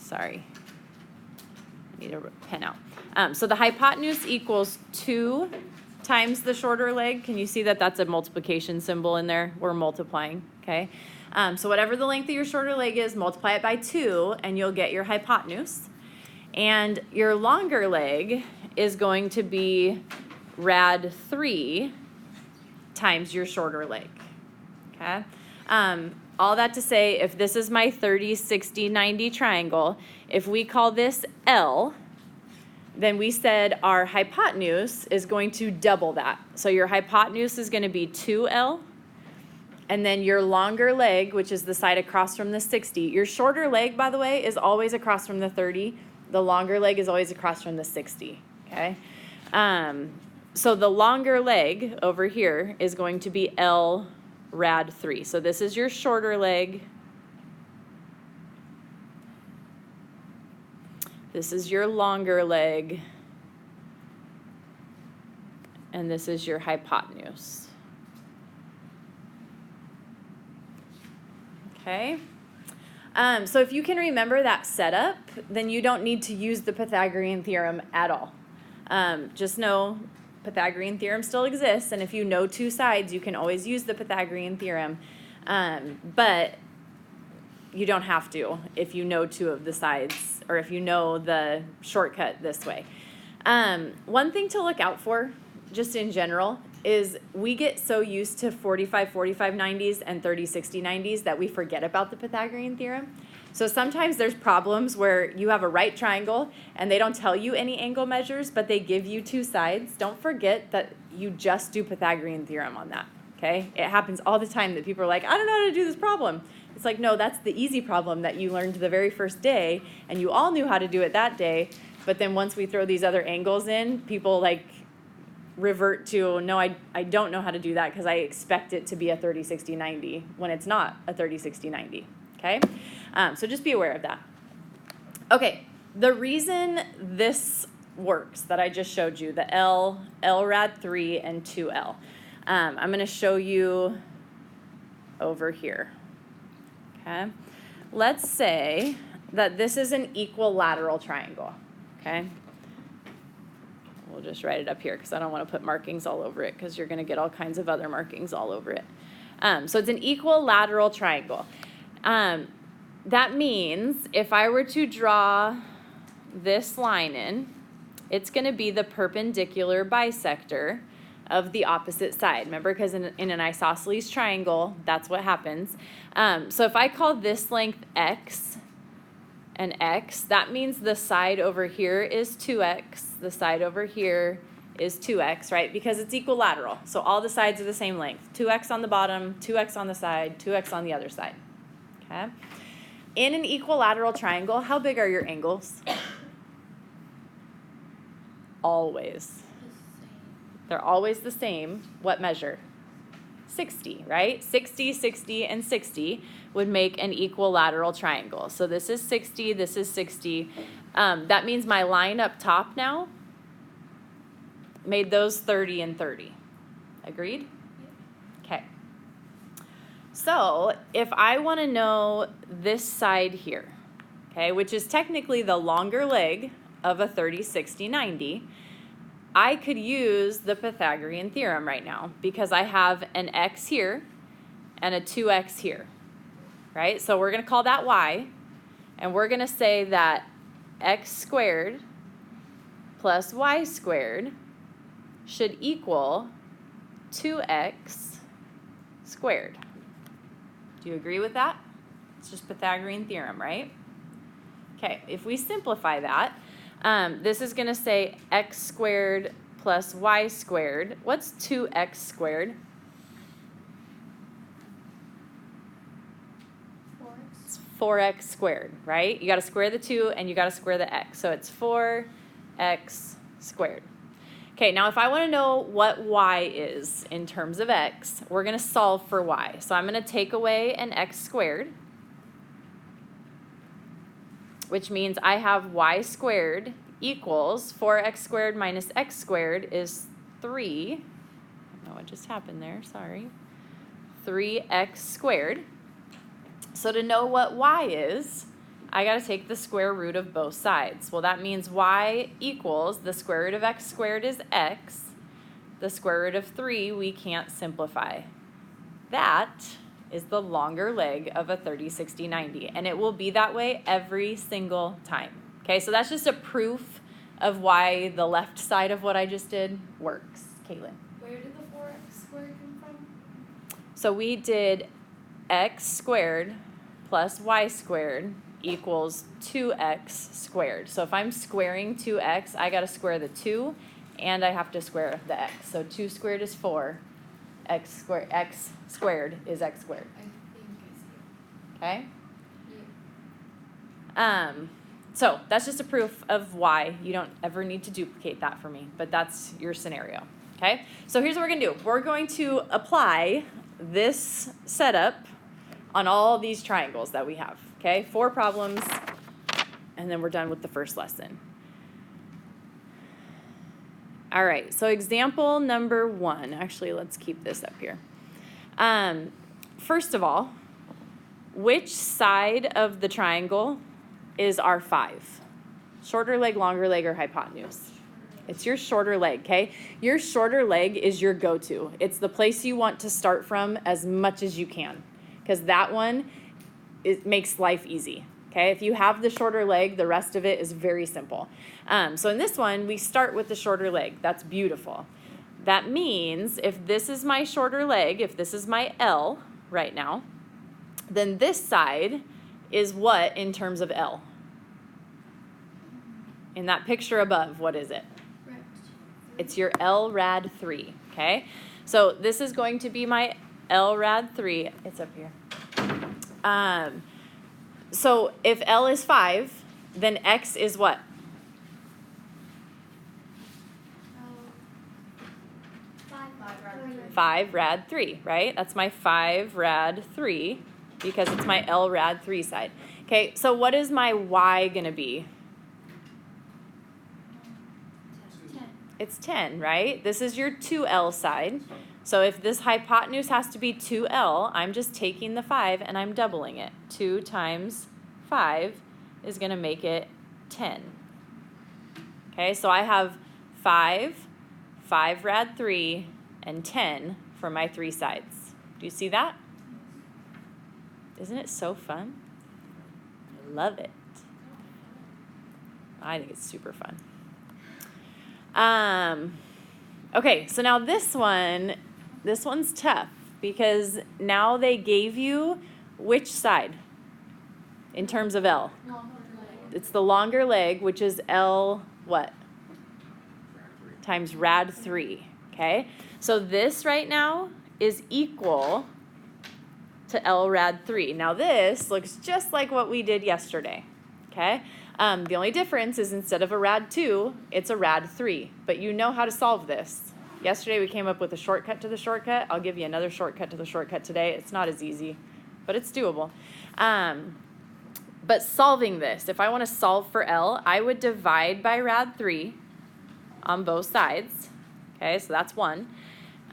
sorry. I need a pen out. So the hypotenuse equals 2 times the shorter leg. Can you see that that's a multiplication symbol in there? We're multiplying, okay? So whatever the length of your shorter leg is, multiply it by 2, and you'll get your hypotenuse. And your longer leg is going to be rad 3 times your shorter leg, okay? All that to say, if this is my 30, 60, 90 triangle, if we call this L, then we said our hypotenuse is going to double that. So your hypotenuse is going to be 2L, and then your longer leg, which is the side across from the 60. Your shorter leg, by the way, is always across from the 30. The longer leg is always across from the 60, okay? So the longer leg over here is going to be L rad 3. So this is your shorter leg. This is your longer leg. And this is your hypotenuse. Okay? So if you can remember that setup, then you don't need to use the Pythagorean theorem at all. Just know Pythagorean theorem still exists, and if you know 2 sides, you can always use the Pythagorean theorem. But you don't have to if you know 2 of the sides, or if you know the shortcut this way. One thing to look out for, just in general, is we get so used to 45, 45, 90s and 30, 60, 90s that we forget about the Pythagorean theorem. So sometimes there's problems where you have a right triangle and they don't tell you any angle measures, but they give you 2 sides. Don't forget that you just do Pythagorean theorem on that, okay? It happens all the time that people are like, I don't know how to do this problem. It's like, no, that's the easy problem that you learned the very first day, and you all knew how to do it that day. But then once we throw these other angles in, people like revert to, no, I don't know how to do that because I expect it to be a 30, 60, 90 when it's not a 30, 60, 90, okay? So just be aware of that. Okay, the reason this works that I just showed you, the L rad 3 and 2L, I'm going to show you over here, okay? Let's say that this is an equilateral triangle, okay? We'll just write it up here because I don't want to put markings all over it because you're going to get all kinds of other markings all over it. So it's an equilateral triangle. That means if I were to draw this line in, it's going to be the perpendicular bisector of the opposite side. Remember, because in an isosceles triangle, that's what happens. So if I call this length x and x, that means the side over here is 2x, the side over here is 2x, right? Because it's equilateral. So all the sides are the same length. 2x on the bottom, 2x on the side, 2x on the other side, okay? In an equilateral triangle, how big are your angles? Always. They're always the same. What measure? 60, right? 60, 60, and 60 would make an equilateral triangle. So this is 60, this is 60. That means my line up top now made those 30 and 30. Agreed? Okay. So if I want to know this side here, okay, which is technically the longer leg of a 30, 60, 90, I could use the Pythagorean theorem right now because I have an x here and a 2x here, right? So we're going to call that y, and we're going to say that x squared plus y squared should equal 2x squared. Do you agree with that? It's just Pythagorean theorem, right? Okay, if we simplify that, this is going to say x squared plus y squared. What's 2x squared? 4x. It's 4x squared, right? You got to square the 2 and you got to square the x. So it's 4x squared. Okay, now if I want to know what y is in terms of x, we're going to solve for y. So I'm going to take away an x squared, which means I have y squared equals 4x squared minus x squared is 3. I don't know what just happened there, sorry. 3x squared. So to know what y is, I got to take the square root of both sides. Well, that means y equals the square root of x squared is x. The square root of 3 we can't simplify. That is the longer leg of a 30, 60, 90. And it will be that way every single time. Okay, so that's just a proof of why the left side of what I just did works. Caitlin. Where did the 4x squared come from? So we did x squared plus y squared equals 2x squared. So if I'm squaring 2x, I got to square the 2 and I have to square the x. So 2 squared is 4. X squared is x squared. I think I see Okay? it. Yeah. So that's just a proof of why you don't ever need to duplicate that for me, but that's your scenario. Okay? So here's what we're going to do. We're going to apply this setup on all these triangles that we have. Okay? 4 problems, and then we're done with the first lesson. All right, so example number 1. Actually, let's keep this up here. First of all, which side of the triangle is our 5? Shorter leg, longer leg, or hypotenuse? It's your shorter leg, okay? Your shorter leg is your go-to. It's the place you want to start from as much as you can, because that one, it makes life easy. Okay, if you have the shorter leg, the rest of it is very simple. So in this one, we start with the shorter leg. That's beautiful. That means if this is my shorter leg, if this is my L right now, then this side is what in terms of L? In that picture above, what is it? It's your L rad 3, okay? So this is going to be my L rad 3. It's up here. So if L is 5, then X is what? 5 rad 3, right? That's my 5 rad 3 because it's my L rad 3 side. Okay, so what is my Y going to be? 10. It's 10, right? This is your 2L side. So if this hypotenuse has to be 2L, I'm just taking the 5 and I'm doubling it. 2 times 5 is going to make it 10. Okay, so I have 5 rad 3, and 10 for my 3 sides. Do you see that? Isn't it so fun? I love it. I think it's super fun. Okay, so now this one's tough because now they gave you which side in terms of L? Longer leg. It's the longer leg, which is L what? Times rad 3, okay? So this right now is equal to L rad 3. Now this looks just like what we did yesterday, okay? The only difference is instead of a rad 2, it's a rad 3. But you know how to solve this. Yesterday we came up with a shortcut to the shortcut. I'll give you another shortcut to the shortcut today. It's not as easy, but it's doable. But solving this, if I want to solve for L, I would divide by rad 3 on both sides. Okay, so that's 1.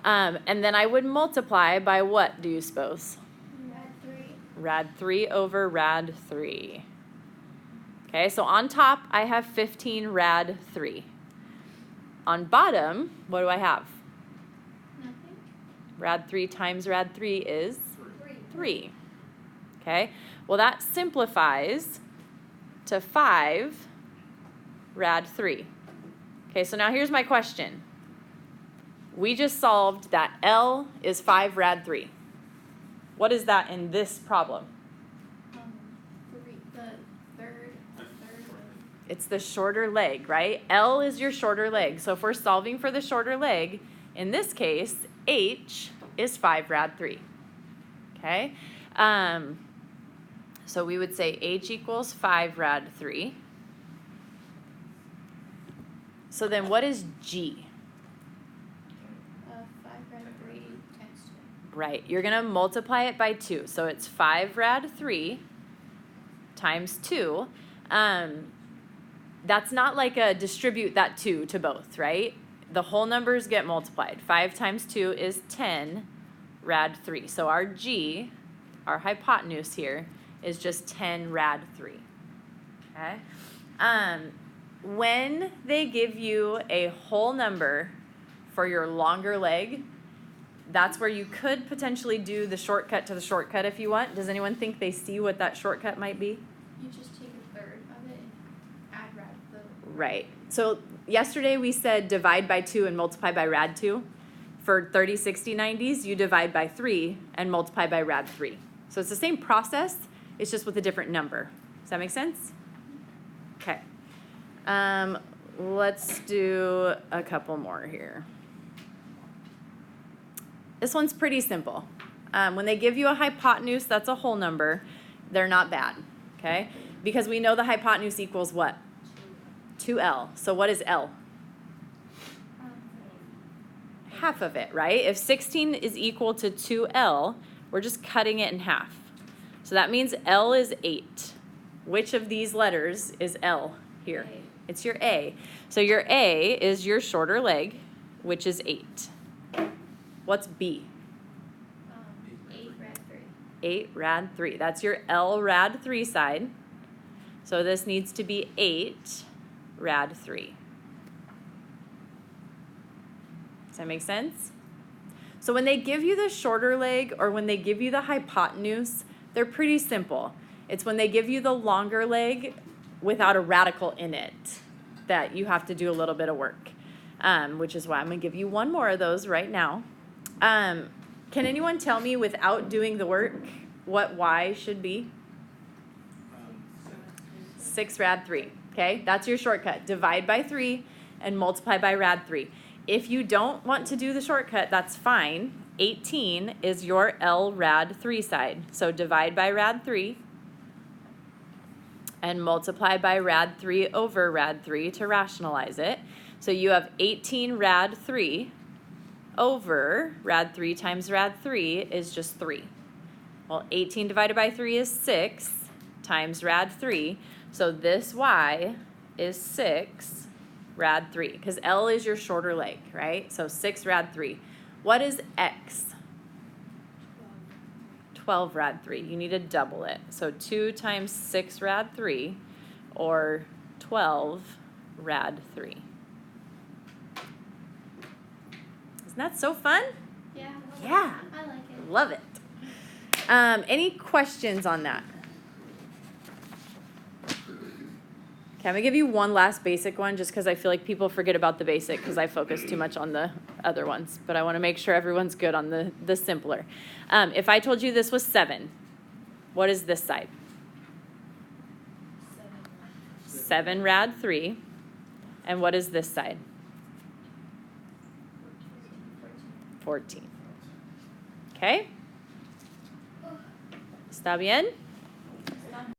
And then I would multiply by what, do you suppose? Rad 3. Rad 3 over rad 3. Okay, so on top, I have 15 rad 3. On bottom, what do I have? Nothing. Rad 3 times rad 3 is 3. 3. Okay, well that simplifies to 5 rad 3. Okay, so now here's my question. We just solved that L is 5 rad 3. What is that in this problem? 3. The third one. It's the shorter leg, right? L is your shorter leg. So if we're solving for the shorter leg, in this case, H is 5 rad 3. Okay? So we would say H equals 5 rad 3. So then what is G? 5 rad 3 times 2. Right, you're going to multiply it by 2. So it's 5 rad 3 times 2. That's not like a distribute that 2 to both, right? The whole numbers get multiplied. 5 times 2 is 10 rad 3. So our G, our hypotenuse here, is just 10 rad 3. Okay. When they give you a whole number for your longer leg, that's where you could potentially do the shortcut to the shortcut if you want. Does anyone think they see what that shortcut might be? You just take a third of it and add rad the. Right. So yesterday we said divide by 2 and multiply by rad 2. For 30, 60, 90s, you divide by 3 and multiply by rad 3. So it's the same process, it's just with a different number. Does that make sense? Okay. Let's do a couple more here. This one's pretty simple. When they give you a hypotenuse, that's a whole number. They're not bad, okay? Because we know the hypotenuse equals what? 2L. So what is L? Half of it, right? If 16 is equal to 2L, we're just cutting it in half. So that means L is 8. Which of these letters is L here? A. It's your A. So your A is your shorter leg, which is 8. What's B? 8 rad 3. 8 rad 3. That's your L rad 3 side. So this needs to be 8 rad 3. Does that make sense? So when they give you the shorter leg or when they give you the hypotenuse, they're pretty simple. It's when they give you the longer leg without a radical in it that you have to do a little bit of work, which is why I'm going to give you one more of those right now. Can anyone tell me without doing the work what y should be? 6 rad 3. Okay, that's your shortcut. Divide by 3 and multiply by rad 3. If you don't want to do the shortcut, that's fine. 18 is your L rad 3 side. So divide by rad 3 and multiply by rad 3 over rad 3 to rationalize it. So you have 18 rad 3 over rad 3 times rad 3 is just 3. Well, 18 divided by 3 is 6 times rad 3. So this y is 6 rad 3, because L is your shorter leg, right? So 6 rad 3. What is x? 12 rad 3. You need to double it. So 2 times 6 rad 3, or 12 rad 3. Isn't that so fun? Yeah. Yeah. I like it. Love it. Any questions on that? Okay, I'm going to give you one last basic one just because I feel like people forget about the basic because I focus too much on the other ones. But I want to make sure everyone's good on the simpler. If I told you this was 7, what is this side? 7 rad 3. And what is this side? 14. Okay? ¿Está bien?